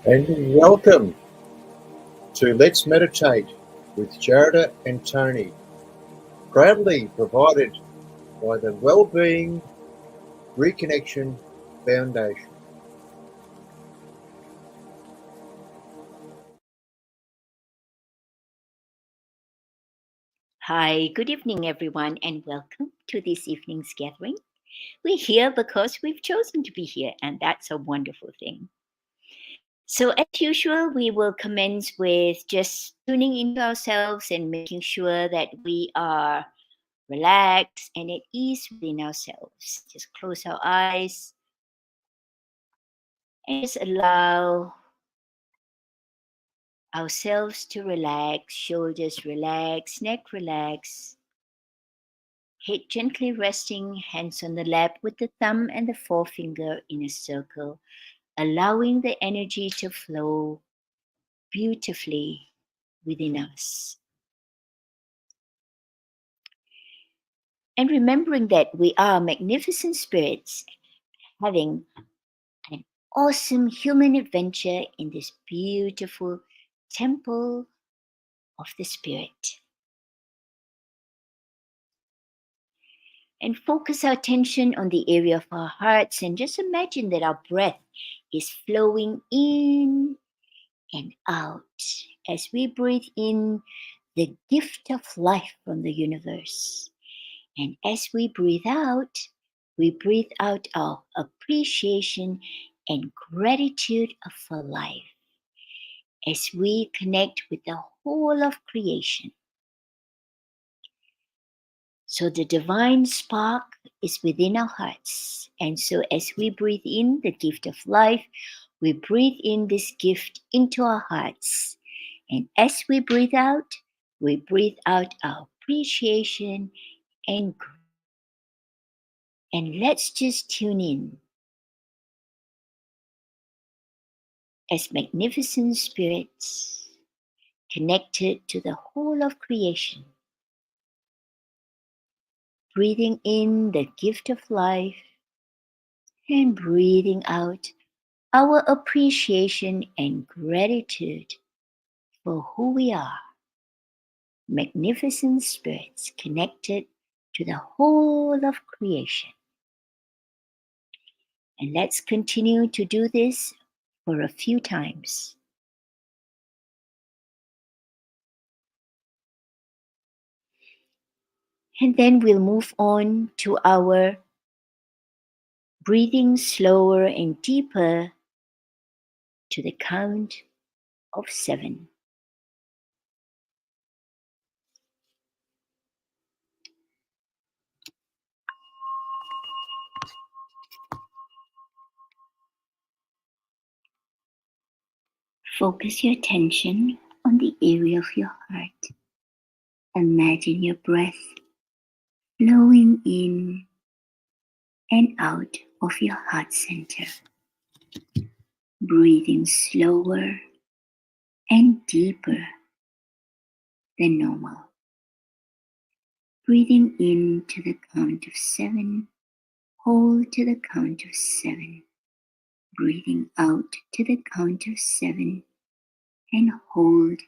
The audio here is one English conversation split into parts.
And welcome to Let's Meditate with Sharada and Tony, proudly provided by the Wellbeing Reconnection Foundation. Hi, good evening, everyone, and welcome to this evening's gathering. We're here because we've chosen to be here, and that's a wonderful thing. So, as usual, we will commence with just tuning into ourselves and making sure that we are relaxed and at ease within ourselves. Just close our eyes and just allow ourselves to relax, shoulders relax, neck relax. Head gently resting, hands on the lap with the thumb and the forefinger in a circle, allowing the energy to flow beautifully within us. And remembering that we are magnificent spirits having an awesome human adventure in this beautiful temple of the spirit. And focus our attention on the area of our hearts and just imagine that our breath is flowing in and out as we breathe in the gift of life from the universe. And as we breathe out our appreciation and gratitude for life as we connect with the whole of creation. So the divine spark is within our hearts. And so as we breathe in the gift of life, we breathe in this gift into our hearts. And as we breathe out our appreciation and growth. And let's just tune in as magnificent spirits connected to the whole of creation. Breathing in the gift of life and breathing out our appreciation and gratitude for who we are. Magnificent spirits connected to the whole of creation. And let's continue to do this for a few times. And then we'll move on to our breathing slower and deeper to the count of 7. Focus your attention on the area of your heart. Imagine your breath flowing in and out of your heart center. Breathing slower and deeper than normal. Breathing in to the count of 7. Hold to the count of 7. Breathing out to the count of 7 and hold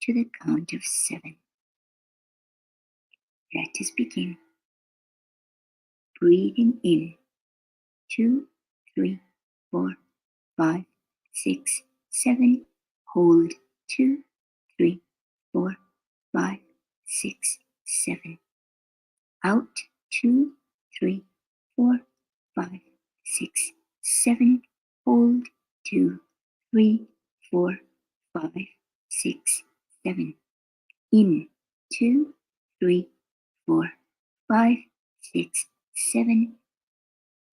to the count of 7. Let us begin. Breathing in 2, 3, 4, 5, 6, 7. Hold 2, 3, 4, 5, 6, 7. Out 2, 3, 4, 5, 6, 7. Hold 2, 3, 4, 5, 6, 7. In 2, 3, 4, 5, 6, 7.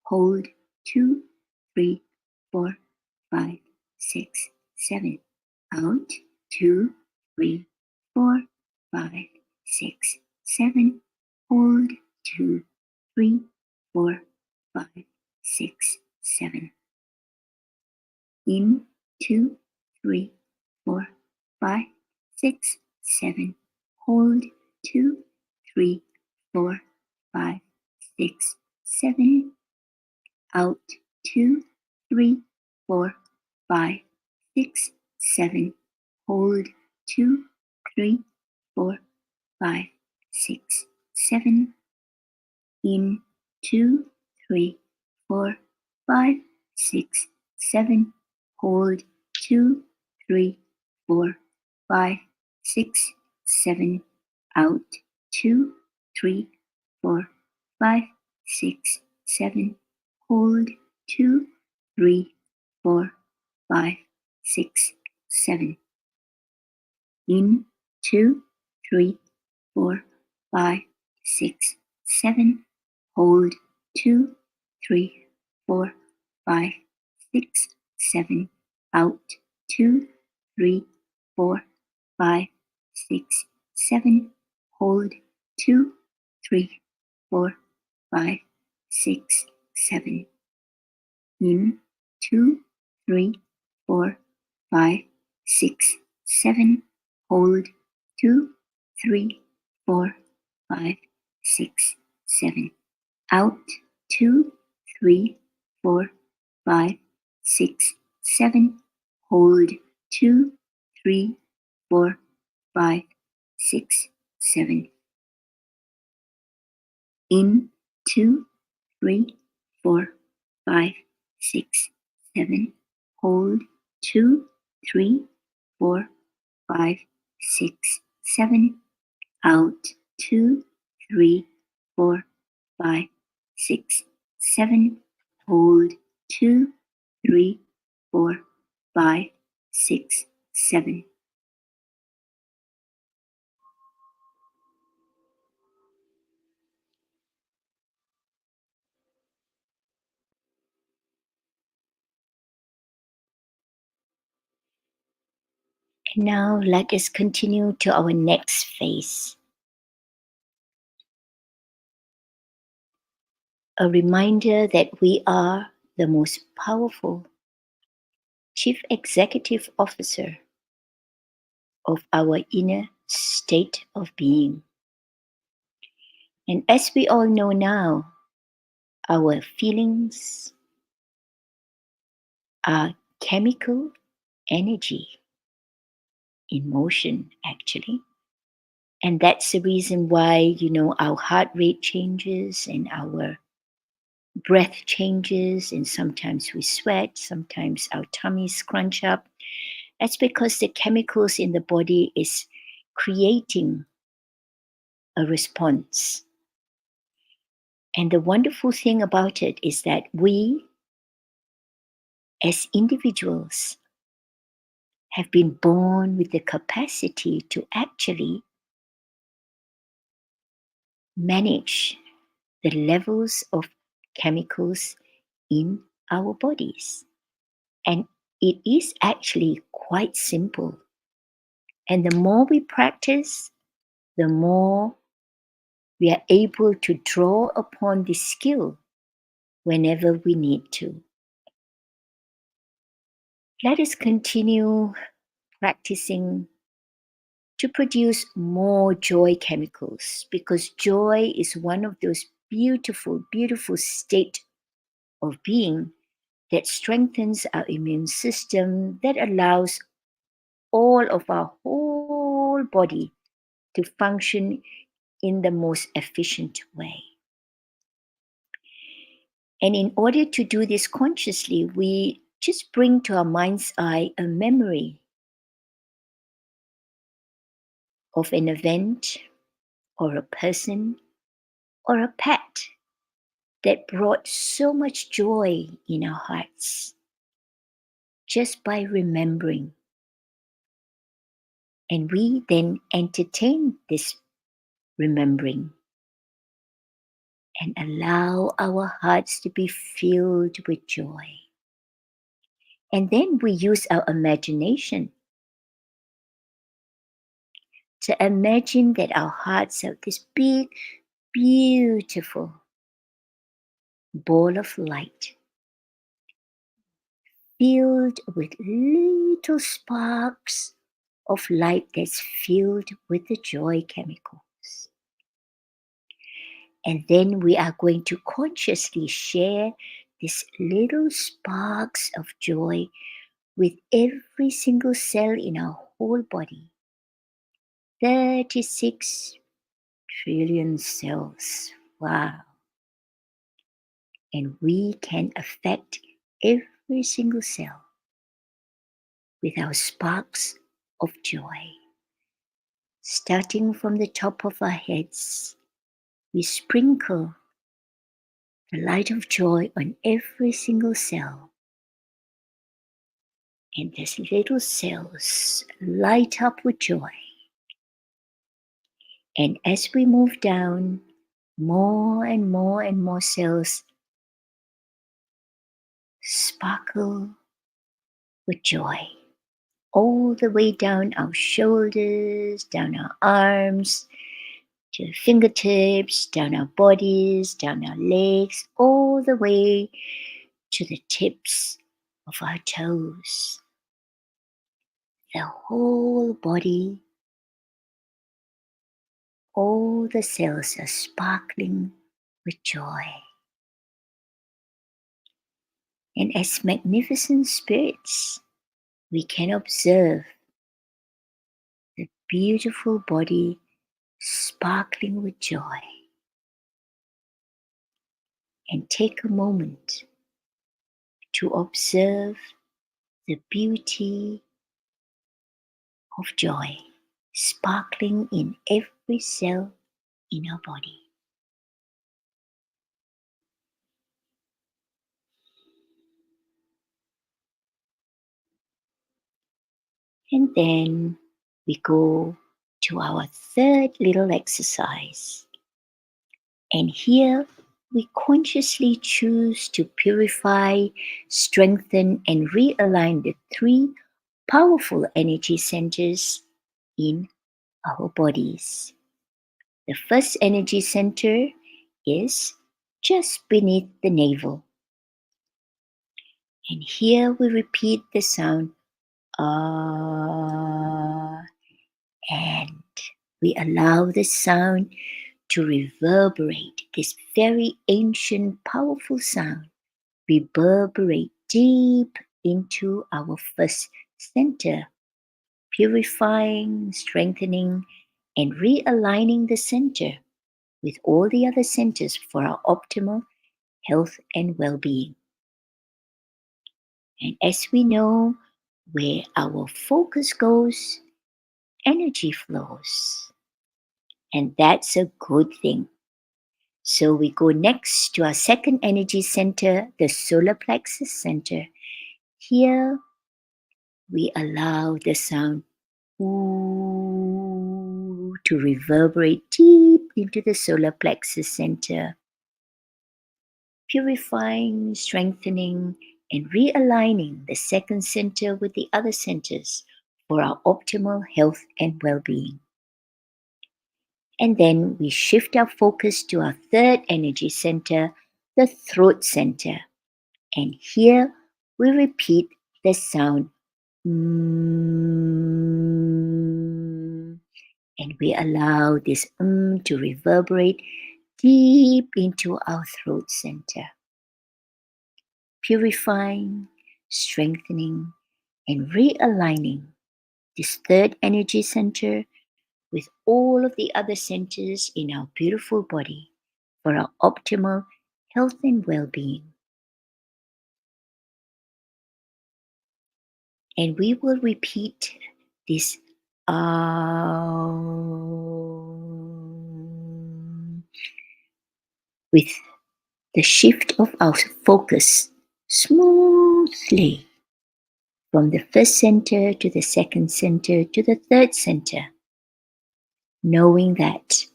Hold 2, 3, 4, 5, 6, 7. Out 2, 3, 4, 5, 6, 7. Hold 2, 3, 4, 5, 6, 7. In 2, 3, 4, 5, 6, 7. Hold 2, 3, 4, 5, 6, 7. Out. 2, 3, 4, 5, 6, 7. Hold. 2, 3, 4, 5, 6, 7. In. 2, 3, 4, 5, 6, 7. Hold. 2, 3, 4, 5, 6, 7. Out. 2, 3, 4, 5, 6, 7. Hold. 2, 3, 4, 5, 6, 7. In. 2, 3, 4, 5, 6, 7. Hold. 2, 3, 4, 5, 6, 7. Out. 2, 3, 4, 5, 6, 7. Hold. 2, 3, 4, 5, 6, 7. In. 2, 3, 4, 5, 6, 7. Hold. 2, 3, 4, 5, 6, 7. Out. 2, 3, 4, 5, 6, 7. Hold. 2, 3, 4, 5, 6, 7. In. 2, 3, 4, 5, 6, 7. Hold. 2, 3, 4, 5, 6, 7. Out. 2, 3, 4, 5, 6, 7. Hold. 2, 3, 4, 5, 6, 7. And now let us continue to our next phase. A reminder that we are the most powerful Chief Executive Officer of our inner state of being. And as we all know now, our feelings are chemical energy in motion, actually. And that's the reason why, our heart rate changes and our breath changes, and sometimes we sweat, sometimes our tummies scrunch up. That's because the chemicals in the body is creating a response. And the wonderful thing about it is that we, as individuals, have been born with the capacity to actually manage the levels of chemicals in our bodies. And it is actually quite simple. And the more we practice, the more we are able to draw upon this skill whenever we need to. Let us continue practicing to produce more joy chemicals, because joy is one of those beautiful, beautiful state of being that strengthens our immune system, that allows all of our whole body to function in the most efficient way. And in order to do this consciously, we just bring to our mind's eye a memory of an event or a person or a pet that brought so much joy in our hearts just by remembering. And we then entertain this remembering and allow our hearts to be filled with joy. And then we use our imagination to imagine that our hearts are this big, beautiful ball of light filled with little sparks of light that's filled with the joy chemicals. And then we are going to consciously share these little sparks of joy with every single cell in our whole body. 36 trillion cells. Wow. And we can affect every single cell with our sparks of joy. Starting from the top of our heads, we sprinkle the light of joy on every single cell. And these little cells light up with joy. And as we move down, more and more and more cells sparkle with joy. All the way down our shoulders, down our arms, to the fingertips, down our bodies, down our legs, all the way to the tips of our toes. The whole body, all the cells are sparkling with joy. And as magnificent spirits, we can observe the beautiful body sparkling with joy. And take a moment to observe the beauty of joy sparkling in every cell in our body. And then we go to our third little exercise. And here we consciously choose to purify, strengthen, and realign the three powerful energy centers in our bodies. The first energy center is just beneath the navel. And here we repeat the sound ah, and we allow the sound to reverberate. This very ancient, powerful sound reverberate deep into our first center, purifying, strengthening, and realigning the center with all the other centers for our optimal health and well-being. And as we know, where our focus goes, energy flows. And that's a good thing. So we go next to our second energy center, the solar plexus center. Here we allow the sound ooh to reverberate deep into the solar plexus center, purifying, strengthening, and realigning the second center with the other centers for our optimal health and well-being. And then we shift our focus to our third energy center, the throat center. And here we repeat the sound and we allow this to reverberate deep into our throat center, purifying, strengthening, and realigning this third energy center with all of the other centers in our beautiful body for our optimal health and well-being. And we will repeat this with the shift of our focus smoothly from the first center to the second center to the third center, knowing that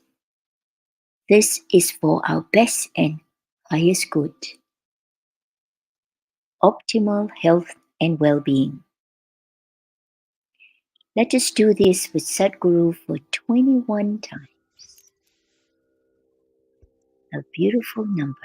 this is for our best and highest good, optimal health and well-being. Let us do this with Sadhguru for 21 times. A beautiful number.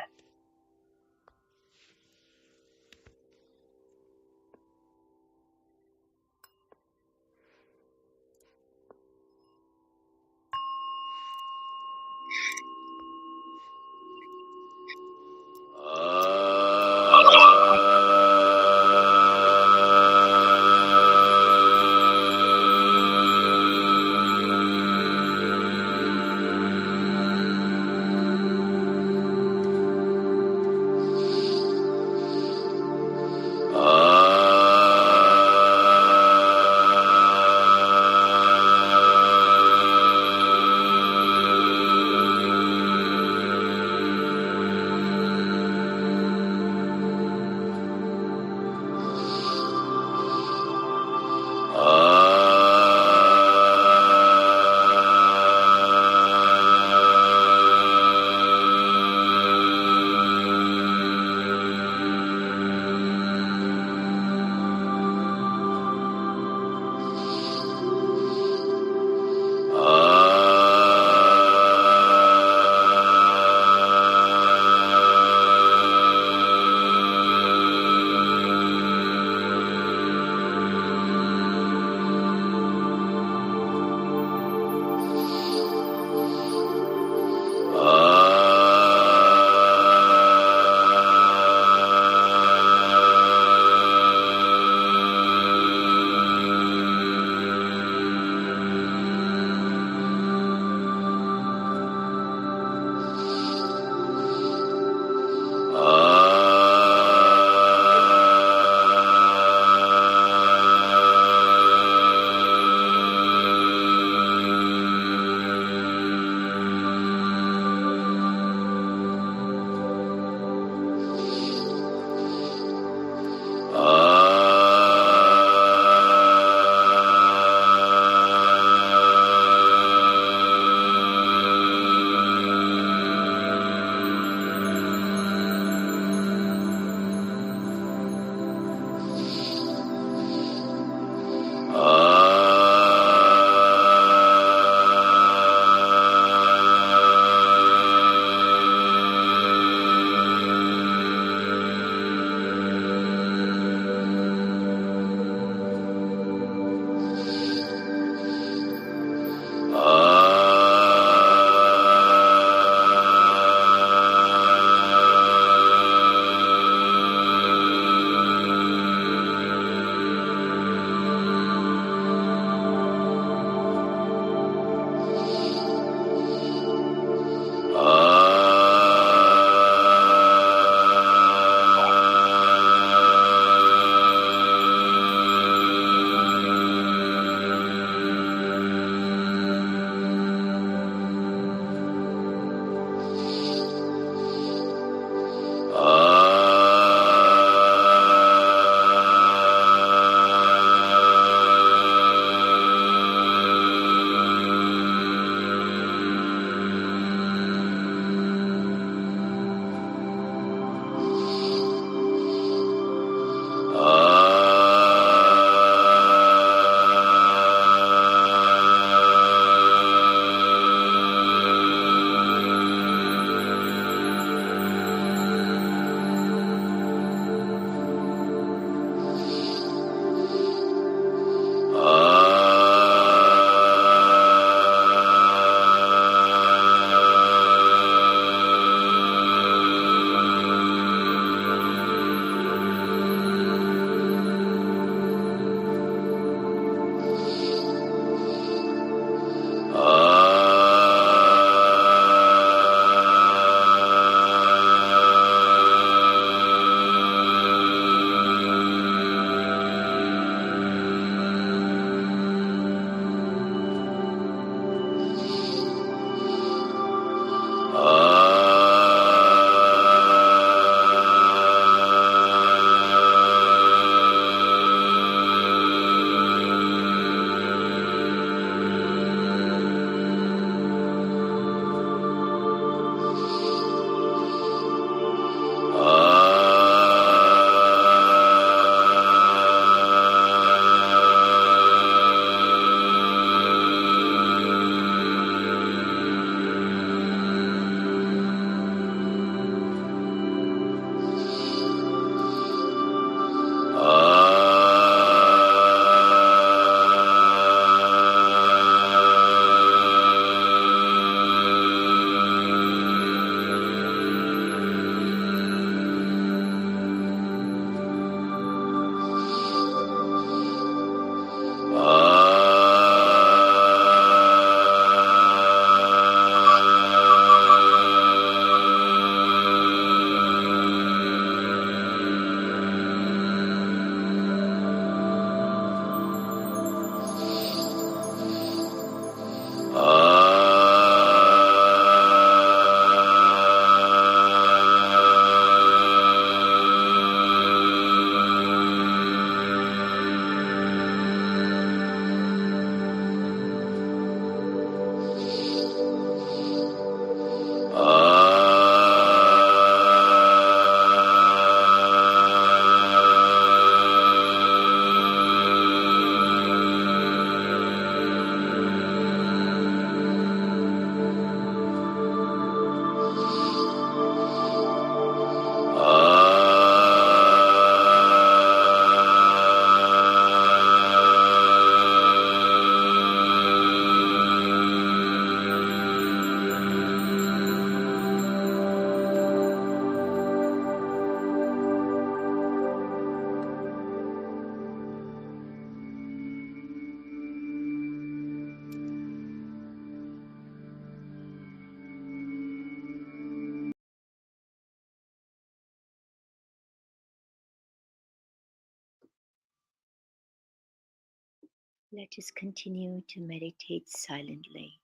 Let us continue to meditate silently,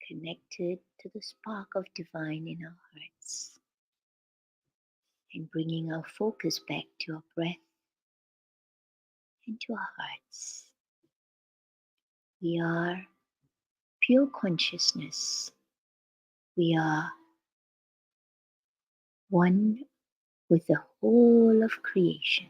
connected to the spark of divine in our hearts, and bringing our focus back to our breath and to our hearts. We are pure consciousness. We are one with the whole of creation.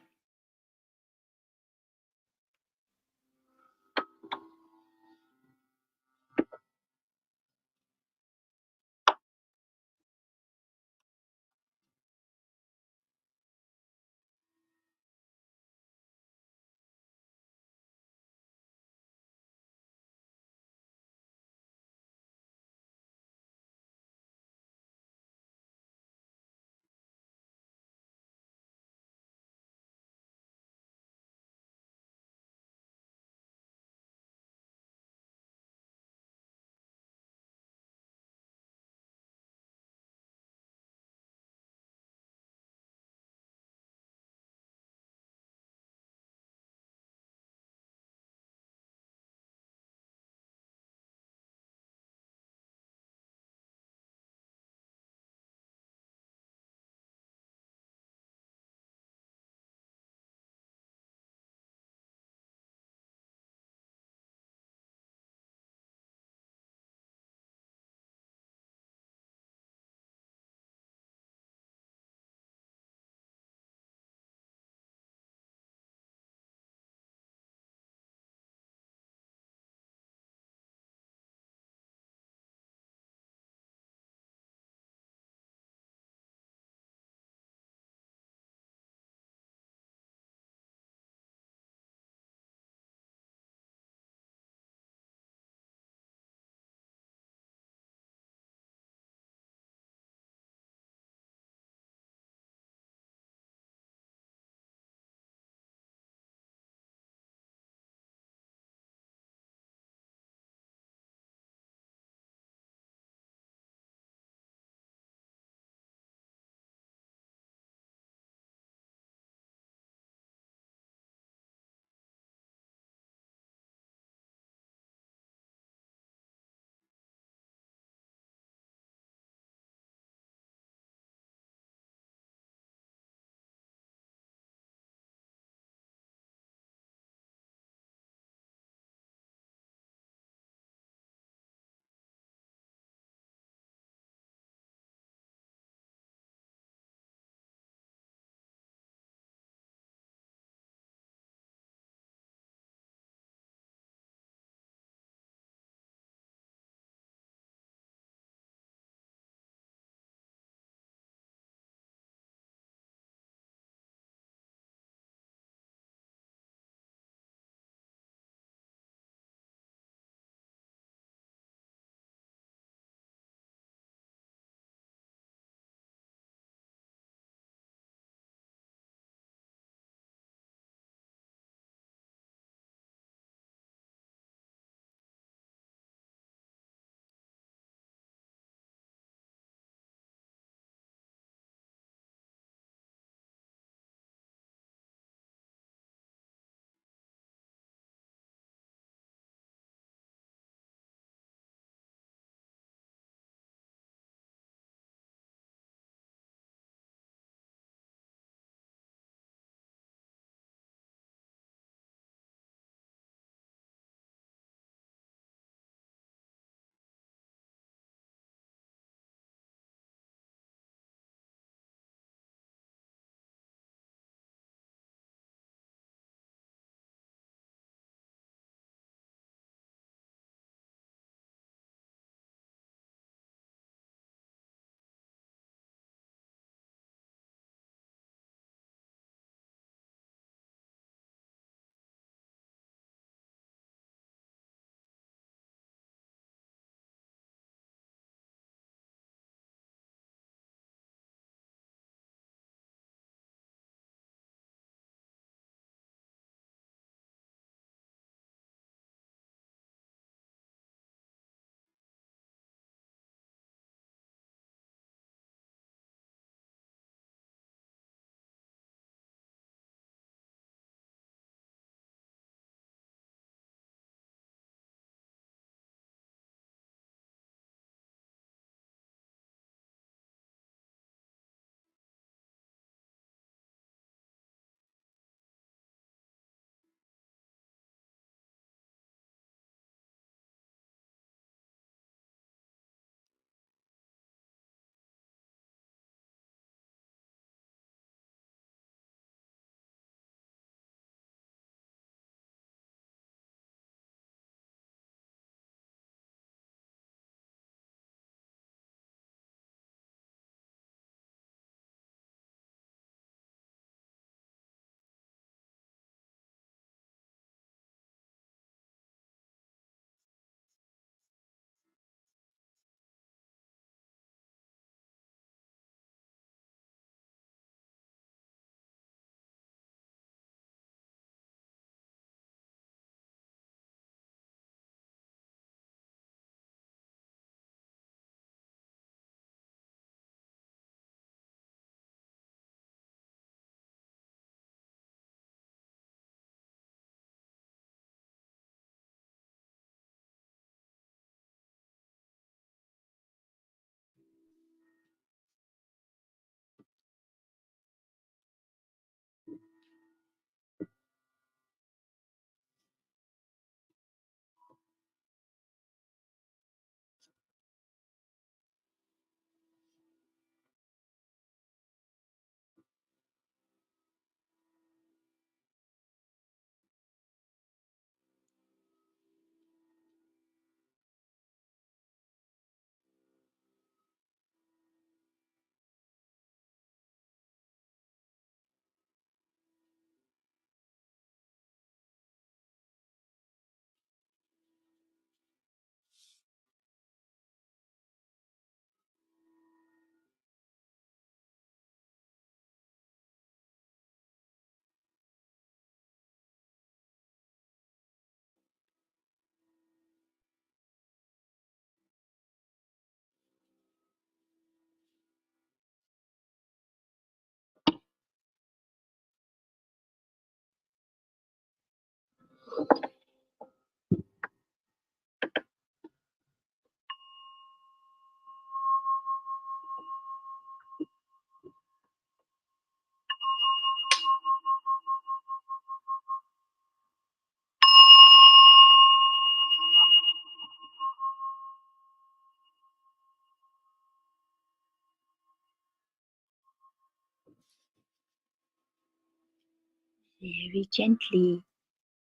Very gently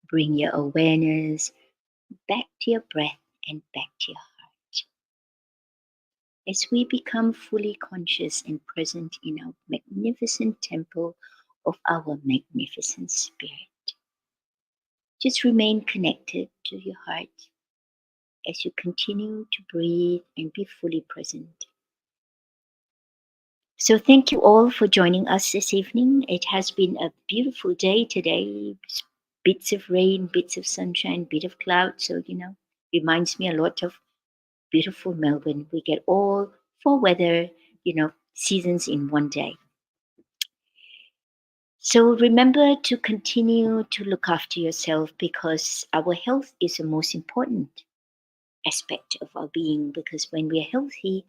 bring your awareness back to your breath and back to your heart. As we become fully conscious and present in our magnificent temple of our magnificent spirit, just remain connected to your heart as you continue to breathe and be fully present. So, thank you all for joining us this evening. It has been a beautiful day today. Bits of rain, bits of sunshine, bit of cloud. So, reminds me a lot of beautiful Melbourne. We get all four weather, seasons in one day. So, remember to continue to look after yourself because our health is the most important aspect of our being. Because when we are healthy,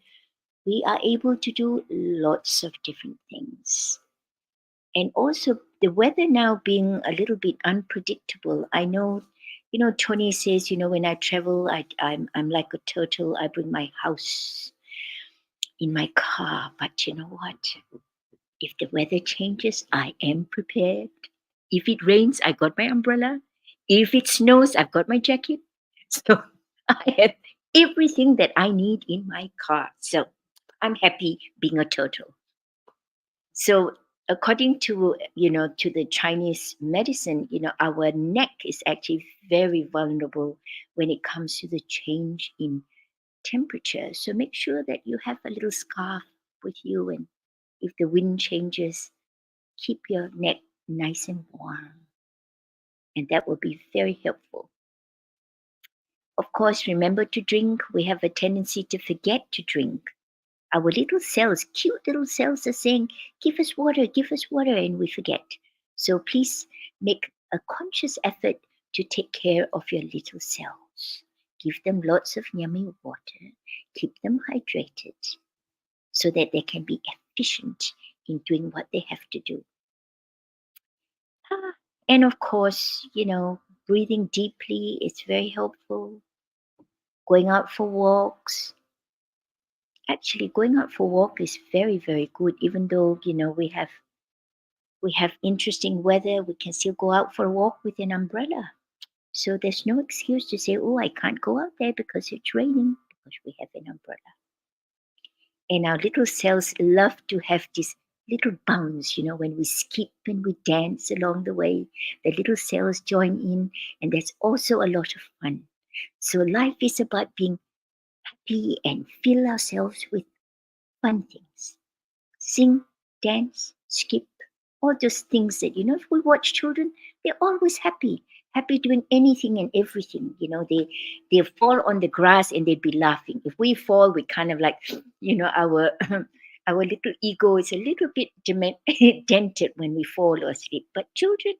we are able to do lots of different things. And also, the weather now being a little bit unpredictable. I know, Tony says, when I travel, I'm like a turtle. I bring my house in my car. But you know what? If the weather changes, I am prepared. If it rains, I got my umbrella. If it snows, I've got my jacket. So I have everything that I need in my car. So I'm happy being a turtle. So according to to the Chinese medicine, our neck is actually very vulnerable when it comes to the change in temperature. So make sure that you have a little scarf with you, and if the wind changes, keep your neck nice and warm, and that will be very helpful. Of course, remember to drink. We have a tendency to forget to drink. Our little cells, cute little cells, are saying, give us water, and we forget. So please make a conscious effort to take care of your little cells. Give them lots of yummy water, keep them hydrated so that they can be efficient in doing what they have to do. And of course, breathing deeply is very helpful. Going out for walks. Actually, going out for walk is very, very good. Even though we have interesting weather, we can still go out for a walk with an umbrella. So there's no excuse to say, "Oh, I can't go out there because it's raining," because we have an umbrella. And our little cells love to have this little bounce, when we skip and we dance along the way, the little cells join in, and there's also a lot of fun. So life is about being happy and fill ourselves with fun things. Sing, dance, skip, all those things that, if we watch children, they're always happy doing anything and everything. They fall on the grass and they'd be laughing. If we fall, we kind of like, our our little ego is a little bit dented when we fall or sleep. But children,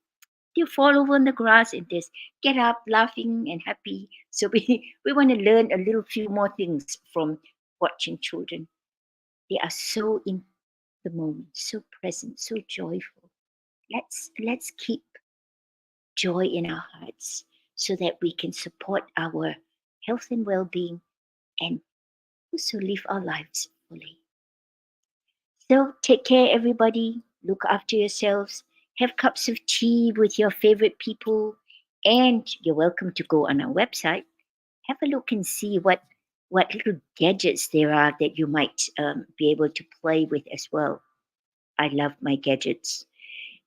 they fall over on the grass and just get up laughing and happy. So we want to learn a little few more things from watching children. They are so in the moment, so present, so joyful. Let's keep joy in our hearts so that we can support our health and well-being and also live our lives fully. So take care, everybody. Look after yourselves. Have cups of tea with your favorite people, and you're welcome to go on our website. Have a look and see what little gadgets there are that you might be able to play with as well. I love my gadgets.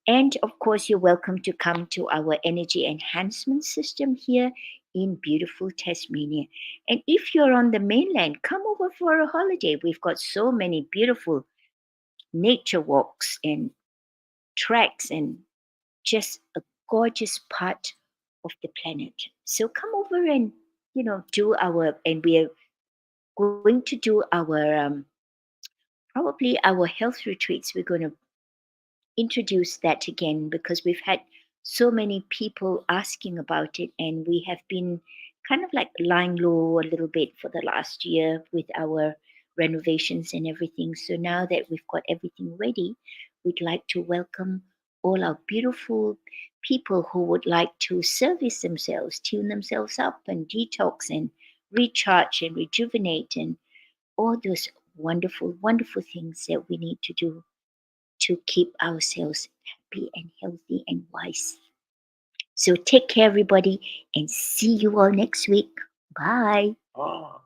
And of course, you're welcome to come to our energy enhancement system here in beautiful Tasmania. And if you're on the mainland, come over for a holiday. We've got so many beautiful nature walks and tracks and just a gorgeous part of the planet. So come over and do our, and we are going to do our probably our health retreats. We're going to introduce that again because we've had so many people asking about it, and we have been kind of like lying low a little bit for the last year with our renovations and everything. So now that we've got everything ready, we'd like to welcome all our beautiful people who would like to service themselves, tune themselves up, and detox and recharge and rejuvenate and all those wonderful, wonderful things that we need to do to keep ourselves happy and healthy and wise. So take care, everybody, and see you all next week. Bye. Ah.